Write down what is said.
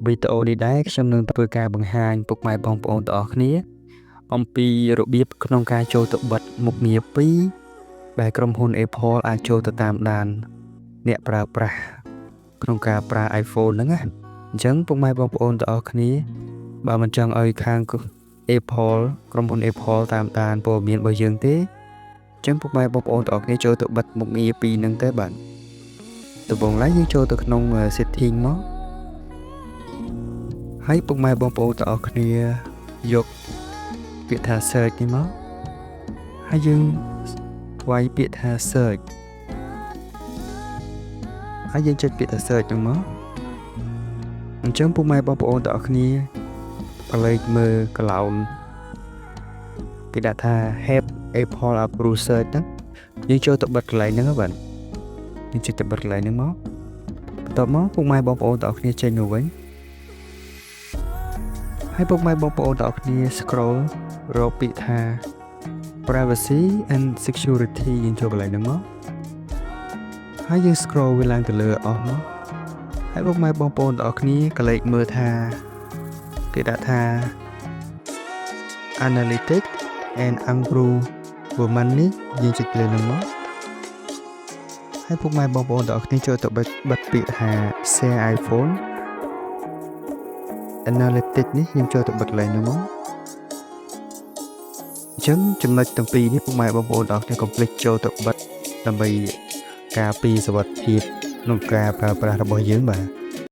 វីដេអូនេះដែរខ្ញុំនឹងធ្វើការបង្ហាញពុកម៉ែបងប្អូនទាំងអស់គ្នាអំពីរបៀបក្នុងការចូលទៅបិទមុខងារ2ដែលក្រុមហ៊ុន Apple អាចចូលទៅតាមដានអ្នកប្រើប្រាស់ក្នុងការប្រើ iPhone ហ្នឹងណាអញ្ចឹងពុកម៉ែបងប្អូនទាំងអស់គ្នាបើមិនចង់ឲ្យខាង Apple ក្រុមហ៊ុន Apple តាមដានព័ត៌មានរបស់យើងទេអញ្ចឹងពុកម៉ែបងប្អូនទាំងអស់គ្នាចូលទៅបិទមុខងារ2ហ្នឹងទៅបាទដំបូងឡើយយើងចូលទៅក្នុង setting មកហើយពុកម៉ែបងប្អូនទាំងអស់គ្នាយកពាក្យថា search នេះមកហើយយើងវាយពាក្យថា search ហើយយើងចុចពាក្យថា search ហ្នឹងមកអញ្ចឹងពុកម៉ែបងប្អូនទាំងអស់គ្នាក៏លេខមើល cloud គេដាក់ថា help Apple approve search ហ្នឹងយើងចូលទៅបិទកន្លែងហ្នឹងបាទយើងចុចទៅបិទកន្លែងហ្នឹងមកបន្ទាប់មកពុកម៉ែបងប្អូនទាំងអស់គ្នាចេញមកវិញហើយពុកម៉ែបងប្អូនទាំងអស់គ្នា scroll រកពាក្យថា privacy and security យើងចូលកន្លែងហ្នឹងមកហើយយើង scroll វាឡើងទៅលើអស់មកហើយពុកម៉ែបងប្អូនទាំងអស់គ្នាក៏លេខមើលថាគេដាក់ថា analytics and improvement នេះយើងចុចលើហ្នឹងមកហើយពុកម៉ែបងប្អូនទាំងអស់គ្នាចូលទៅបិទពាក្យថា share iPhone analytics នេះយើងចូលទៅបិទកន្លែងហ្នឹងមកអញ្ចឹងចំណុចទាំងពីរនេះពុកម៉ែបងប្អូនទាំងអស់គ្នាកុំភ្លេចចូលទៅបិទដើម្បីការពារសុវត្ថិភាពក្នុងការប្រើប្រាស់របស់យើងបាទ